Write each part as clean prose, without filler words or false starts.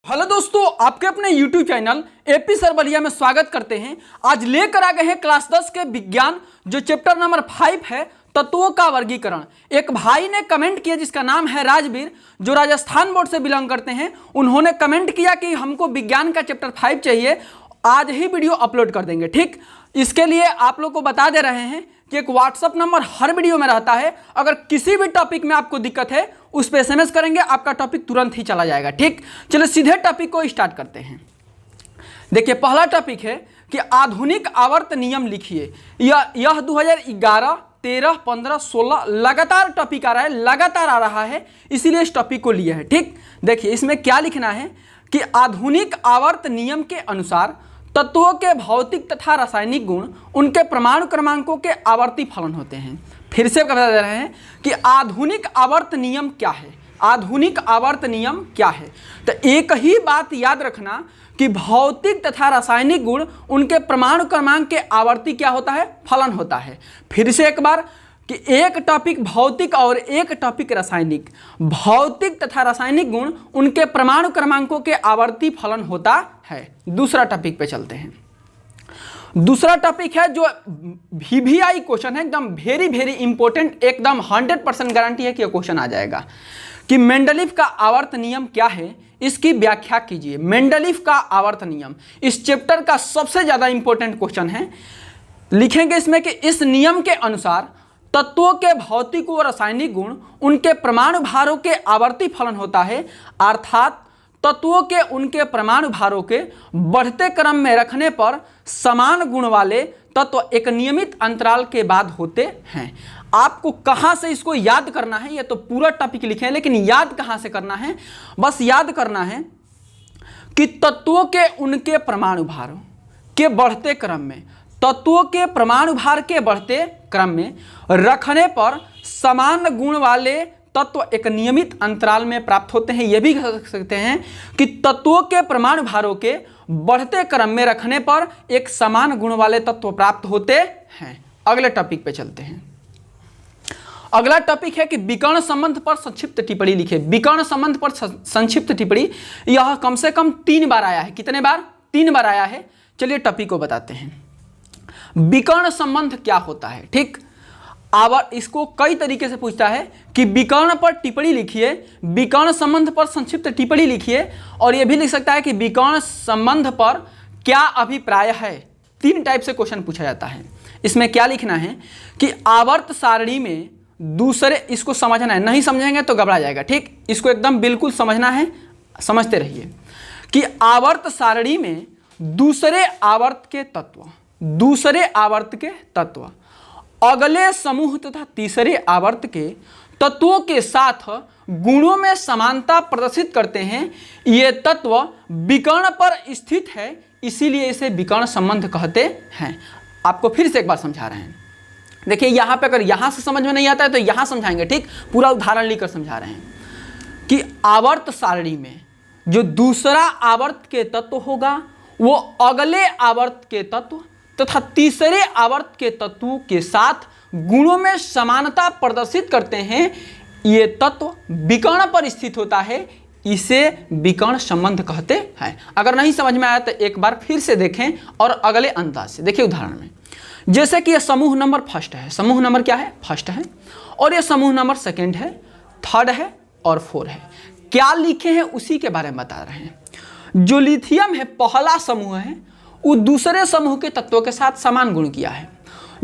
Hello दोस्तों, आपके अपने YouTube channel AP sir Ballia में स्वागत करते हैं। आज लेकर आ गए हैं क्लास 10 के विज्ञान जो चैप्टर नंबर 5 है, तत्वों का वर्गीकरण। एक भाई ने कमेंट किया जिसका नाम है राजवीर, जो राजस्थान बोर्ड से बिलोंग करते हैं। उन्होंने कमेंट किया कि हमको विज्ञान का चैप्टर 5 चाहिए, आज ही वीडियो अपलोड कर देंगे। ठीक, इसके लिए आप लोग को बता दे रहे हैं कि एक व्हाट्सअप नंबर हर वीडियो में रहता है। अगर किसी भी टॉपिक में आपको दिक्कत है उस पर SMS करेंगे, आपका टॉपिक तुरंत ही चला जाएगा। ठीक, चलो सीधे टॉपिक को स्टार्ट करते हैं। देखिए, पहला टॉपिक है कि आधुनिक आवर्त नियम लिखिए। यह 2011, 13, 15, 16 लगातार टॉपिक आ रहा है, लगातार आ रहा है, इसीलिए इस टॉपिक को लिया है। ठीक, देखिए इसमें क्या लिखना है कि आधुनिक आवर्त नियम के अनुसार तत्वों के भौतिक तथा रासायनिक गुण उनके परमाणु क्रमांकों के आवर्ती फलन होते हैं। फिर से बता दे रहे हैं कि आधुनिक आवर्त नियम क्या है। आधुनिक आवर्त नियम क्या है? तो एक ही बात याद रखना कि भौतिक तथा रासायनिक गुण उनके परमाणु क्रमांक के आवर्ती क्या होता है? फलन होता है। फिर से एक बार कि एक टॉपिक भौतिक और एक टॉपिक रासायनिक। भौतिक तथा रासायनिक गुण उनके परमाणु क्रमांकों के आवर्ती फलन होता है। दूसरा टॉपिक पे चलते हैं। दूसरा टॉपिक है जो VVI क्वेश्चन है, एकदम वेरी इंपॉर्टेंट, एकदम 100% गारंटी है कि यह क्वेश्चन आ जाएगा कि मेंडलीफ का आवर्त नियम क्या है, इसकी व्याख्या कीजिए। मेंडलीफ का आवर्त नियम इस चैप्टर का सबसे ज्यादा इंपॉर्टेंट क्वेश्चन है। लिखेंगे इसमें कि इस नियम के अनुसार तत्वों के भौतिक व रासायनिक गुण उनके परमाणु भारों के आवर्ती फलन होता है, अर्थात तत्वों के उनके परमाणु भारों के बढ़ते क्रम में रखने पर समान गुण वाले तत्व एक नियमित अंतराल के बाद होते हैं। आपको कहां से इसको याद करना है, यह तो पूरा टॉपिक लिखे हैं, लेकिन याद कहां से करना है? बस याद करना है कि तत्वों के उनके परमाणु भारों के बढ़ते क्रम में, तत्वों के परमाणु भार के बढ़ते क्रम में रखने पर समान गुण वाले तत्व एक नियमित अंतराल में प्राप्त होते हैं। यह भी कह सकते हैं कि तत्वों के परमाणु भारों के बढ़ते क्रम में रखने पर एक समान गुण वाले तत्व प्राप्त होते हैं। अगले टॉपिक पे चलते हैं। अगला टॉपिक है कि विकर्ण संबंध पर संक्षिप्त टिप्पणी लिखे। विकर्ण संबंध पर संक्षिप्त टिप्पणी यह कम से कम 3 बार आया है। कितने बार? 3 बार आया है। चलिए टॉपिक को बताते हैं। विकर्ण संबंध क्या होता है? ठीक, इसको कई तरीके से पूछता है कि विकर्ण पर टिप्पणी लिखिए, विकर्ण संबंध पर संक्षिप्त टिप्पणी लिखिए, और यह भी लिख सकता है कि विकर्ण संबंध पर क्या अभिप्राय है। 3 टाइप से क्वेश्चन पूछा जाता है। इसमें क्या लिखना है कि आवर्त सारणी में दूसरे, इसको समझना है, नहीं समझेंगे तो घबरा जाएगा। ठीक, इसको एकदम बिल्कुल समझना है, समझते रहिए कि आवर्त सारणी में दूसरे आवर्त के तत्व, दूसरे आवर्त के तत्व अगले समूह तथा तीसरे आवर्त के तत्वों के साथ गुणों में समानता प्रदर्शित करते हैं। ये तत्व विकर्ण पर स्थित है, इसीलिए इसे विकर्ण संबंध कहते हैं। आपको फिर से एक बार समझा रहे हैं। देखिए यहाँ पे अगर यहाँ से समझ में नहीं आता है तो यहाँ समझाएंगे। ठीक, पूरा उदाहरण लेकर समझा रहे हैं कि आवर्त सारणी में जो दूसरा आवर्त के तत्व होगा वो अगले आवर्त के तत्व तथा तीसरे आवर्त के तत्वों के साथ गुणों में समानता प्रदर्शित करते हैं। ये तत्व विकर्ण पर स्थित होता है, इसे विकर्ण संबंध कहते हैं। अगर नहीं समझ में आया तो एक बार फिर से देखें और अगले अंदाज से देखिए। उदाहरण में जैसे कि यह समूह नंबर फर्स्ट है, समूह नंबर क्या है? फर्स्ट है, और यह समूह नंबर सेकंड है, थर्ड है और 4 है। क्या लिखे हैं उसी के बारे में बता रहे हैं। जो लिथियम है पहला समूह है, वो दूसरे समूह के तत्वों के साथ समान गुण किया है।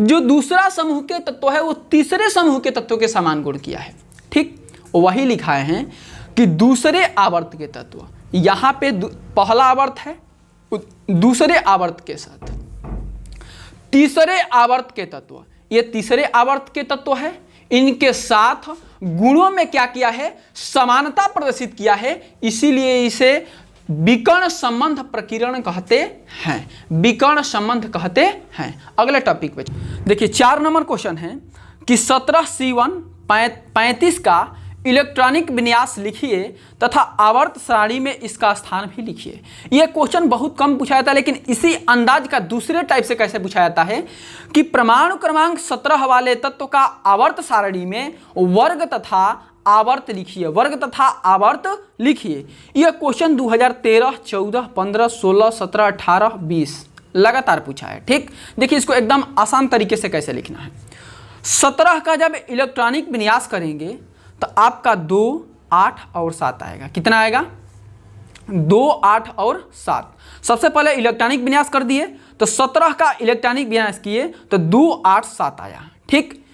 जो दूसरा समूह के तत्व है वो तीसरे समूह के तत्वों के समान गुण किया है। ठीक, वही लिखाए हैं कि दूसरे आवर्त के तत्व, यहाँ पे पहला आवर्त है दूसरे आवर्त के साथ तीसरे आवर्त के तत्व, ये तीसरे आवर्त के तत्व है, इनके साथ गुणों में क्या किया है? समानता प्रदर्शित किया है, इसीलिए इसे विकर्ण संबंध प्रकीर्ण कहते हैं। विकर्ण संबंध कहते हैं। अगले टॉपिक पे देखिए, 4 नंबर क्वेश्चन है कि 17C1 35 का इलेक्ट्रॉनिक विन्यास लिखिए तथा आवर्त सारणी में इसका स्थान भी लिखिए। यह क्वेश्चन बहुत कम पूछा जाता है, लेकिन इसी अंदाज का दूसरे टाइप से कैसे पूछा जाता है कि परमाणु क्रमांक 17 वाले तत्व का आवर्त सारणी में वर्ग तथा आवर्त लिखिए, वर्ग तथा आवर्त लिखिए। यह क्वेश्चन 2013, 14, 15, 16, 17, 18, 20 लगातार पूछा है। ठीक, देखिए इसको एकदम आसान तरीके से कैसे लिखना है। 17 का जब इलेक्ट्रॉनिक विन्यास करेंगे तो आपका 2, 8 और 7 आएगा। कितना आएगा? 2, 8 और 7। सबसे पहले इलेक्ट्रॉनिक विन्यास कर दिए तो 17 का इलेक्ट्रॉनिक विन्यास किए तो 2, 8, 7 आया। ठीक,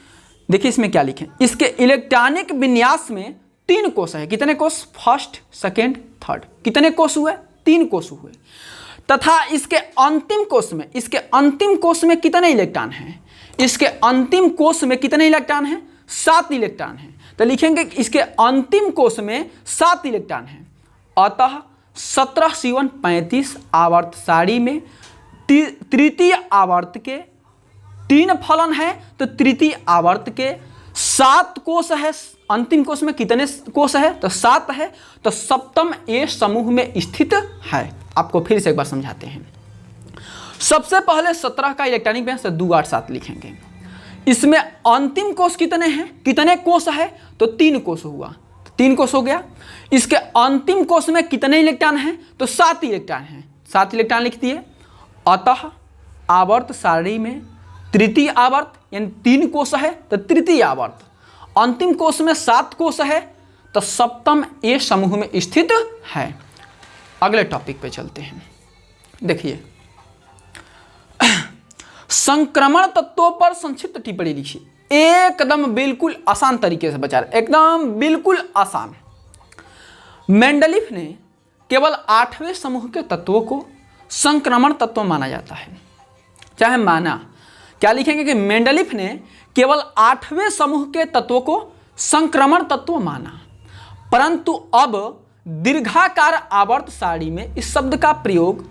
देखिए इसमें क्या लिखें, इसके इलेक्ट्रॉनिक विन्यास में 3 कोष है। कितने कोष? First, second, third. कितने कोष हुए? 3 कोष हुए। तथा इसके अंतिम कोष में कितने इलेक्ट्रॉन हैं? इसके अंतिम कोष में कितने इलेक्ट्रॉन हैं? 7 इलेक्ट्रॉन हैं। तो लिखेंगे कि इसके अंतिम कोष में 7 इलेक्ट्रॉन हैं। अतः 17 C1 35 आवर्त सारणी में तृतीय आवर्त के 3 फलन है, तो तृतीय आवर्त के 7 कोष है। अंतिम कोष में कितने कोष है? तो 7 है। तो सप्तम ए समूह में स्थित है। आपको फिर से एक बार समझाते हैं। सबसे पहले 17 का इलेक्ट्रॉनिक विन्यास 2, 8, 7 लिखेंगे। इसमें अंतिम कोष कितने हैं? कितने कोष है? तो 3 कोष हुआ, 3 कोष हो गया। इसके अंतिम कोष में कितने इलेक्ट्रॉन हैं? तो 7 इलेक्ट्रॉन हैं। 7 इलेक्ट्रॉन लिख दिए। अतः आवर्त सारणी में तृतीय आवर्त यानी 3 कोष है, तो तृतीय आवर्त। अंतिम कोष में 7 कोष है, तो सप्तम ए समूह में स्थित है। अगले टॉपिक पे चलते हैं। देखिए, संक्रमण तत्वों पर संक्षिप्त टिप्पणी लिखिए। एकदम बिल्कुल आसान तरीके से बचा रहे, एकदम बिल्कुल आसान। मेंडलीफ ने केवल 8वें समूह के तत्वों को संक्रमण तत्व माना जाता है। चाहे माना, क्या लिखेंगे कि मेंडलीफ ने केवल 8वें समूह के तत्वों को संक्रमण तत्व माना, परंतु अब दीर्घाकार आवर्त सारणी में इस शब्द का प्रयोग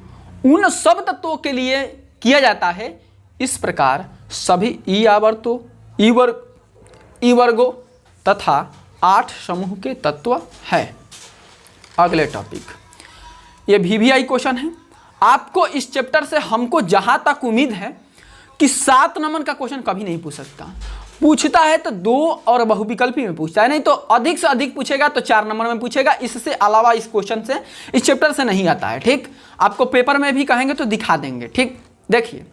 उन सब तत्वों के लिए किया जाता है। इस प्रकार सभी ई आवर्तों, ई वर्गों तथा 8 समूह के तत्व है। अगले टॉपिक, ये VVI क्वेश्चन है। आपको इस चैप्टर से हमको जहां तक उम्मीद है कि 7 नंबर का क्वेश्चन कभी नहीं पूछ सकता। पूछता है तो 2 और बहुविकल्पी में पूछता है, नहीं तो अधिक से अधिक पूछेगा तो 4 नंबर में पूछेगा। इससे अलावा इस क्वेश्चन से, इस चैप्टर से नहीं आता है। ठीक, आपको पेपर में भी कहेंगे तो दिखा देंगे। ठीक, देखिए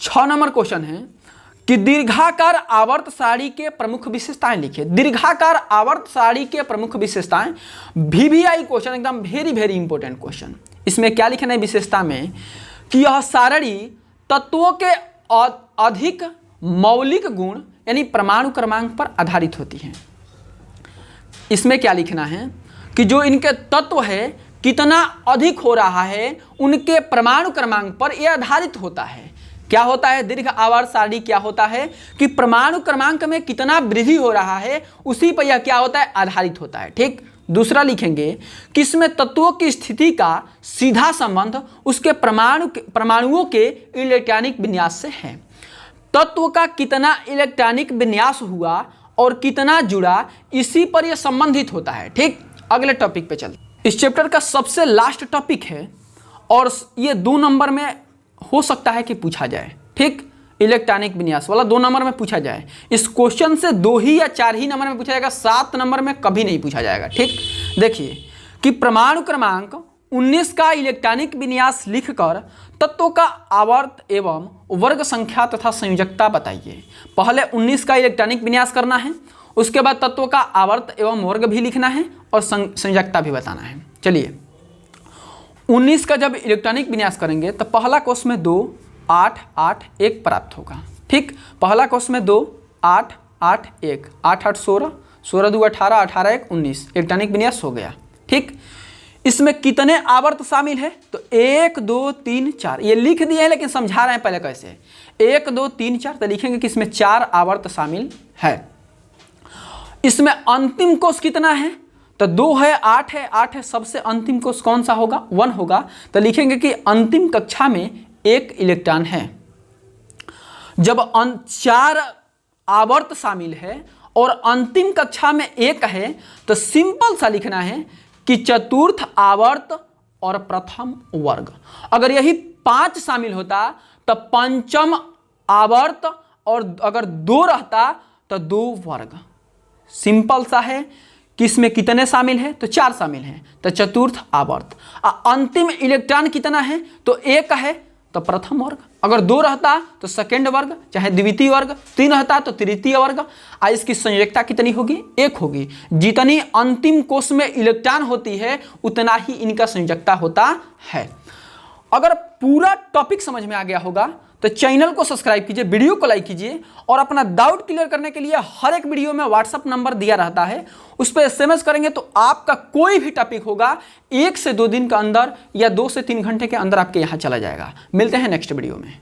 6 नंबर क्वेश्चन है कि दीर्घाकार आवर्त सारणी के प्रमुख विशेषताएं लिखिए। दीर्घाकार आवर्त सारणी के प्रमुख विशेषताएं, VVI क्वेश्चन, एकदम वेरी इंपॉर्टेंट क्वेश्चन। इसमें क्या लिखना है विशेषता में? कि यह सारणी तत्वों के अधिक मौलिक गुण यानी परमाणु क्रमांक पर आधारित होती है। इसमें क्या लिखना है कि जो इनके तत्व है कितना अधिक हो रहा है, उनके परमाणु क्रमांक पर यह आधारित होता है। क्या होता है? दीर्घ आवर्त सारणी क्या होता है कि परमाणु क्रमांक में कितना वृद्धि हो रहा है, उसी पर यह क्या होता है? आधारित होता है। ठीक, दूसरा लिखेंगे कि इसमें तत्वों की स्थिति का सीधा संबंध उसके परमाणुओं के इलेक्ट्रॉनिक विन्यास से है। तत्व का कितना इलेक्ट्रॉनिक विन्यास हुआ और कितना जुड़ा, इसी पर यह संबंधित होता है। ठीक, अगले टॉपिक पे चलते। इस चैप्टर का सबसे लास्ट टॉपिक है और ये 2 नंबर में हो सकता है कि पूछा जाए। ठीक, इलेक्ट्रॉनिक विन्यास वाला 2 नंबर में पूछा जाए। इस क्वेश्चन से 2 ही या 4 ही नंबर में पूछा जाएगा, 7 नंबर में कभी नहीं पूछा जाएगा। ठीक, देखिए कि परमाणु क्रमांक 19 का इलेक्ट्रॉनिक विन्यास लिखकर तत्वों का आवर्त एवं वर्ग संख्या तथा संयोजकता बताइए। पहले 19 का इलेक्ट्रॉनिक विन्यास करना है, उसके बाद तत्वों का आवर्त एवं वर्ग भी लिखना है और संयोजकता भी बताना है। चलिए, 19 का जब इलेक्ट्रॉनिक विन्यास करेंगे तो पहला कोष में 2, 8, 8, 1 प्राप्त होगा। ठीक, पहला कोष में 2, 8, 8, 1, 8, 8, 16, 16, 2, 18, 18, 1, 19 इलेक्ट्रॉनिक विन्यास हो गया। ठीक, इसमें कितने आवर्त शामिल है? तो 1, 2, 3, 4 ये लिख दिए हैं, लेकिन समझा रहे हैं पहले कैसे। 1, 2, 3, 4 तो लिखेंगे कि इसमें 4 आवर्त शामिल है। इसमें अंतिम कोष कितना है? तो 2 है, 8 है, 8 है। सबसे अंतिम कोष कौन सा होगा? 1 होगा। तो लिखेंगे कि अंतिम कक्षा में 1 इलेक्ट्रॉन है। जब 4 आवर्त शामिल है और अंतिम कक्षा में 1 है तो सिंपल सा लिखना है कि चतुर्थ आवर्त और प्रथम वर्ग। अगर यही 5 शामिल होता तो पंचम आवर्त और अगर 2 रहता तो 2 वर्ग। सिंपल सा है कि इसमें कितने शामिल हैं, तो 4 शामिल हैं, तो चतुर्थ आवर्त। अंतिम इलेक्ट्रॉन कितना है, तो 1 है, तो प्रथम वर्ग। अगर 2 रहता तो सेकेंड वर्ग, चाहे द्वितीय वर्ग। 3 रहता तो तृतीय वर्ग। इसकी संयोजकता कितनी होगी, 1 होगी। जितनी अंतिम कोश में इलेक्ट्रॉन होती है उतना ही इनका संयोजकता होता है। अगर पूरा टॉपिक समझ में आ गया होगा तो चैनल को सब्सक्राइब कीजिए, वीडियो को लाइक कीजिए, और अपना डाउट क्लियर करने के लिए हर एक वीडियो में व्हाट्सएप नंबर दिया रहता है, उस पर SMS करेंगे तो आपका कोई भी टॉपिक होगा 1 से 2 दिन के अंदर या 2 से 3 घंटे के अंदर आपके यहाँ चला जाएगा। मिलते हैं नेक्स्ट वीडियो में।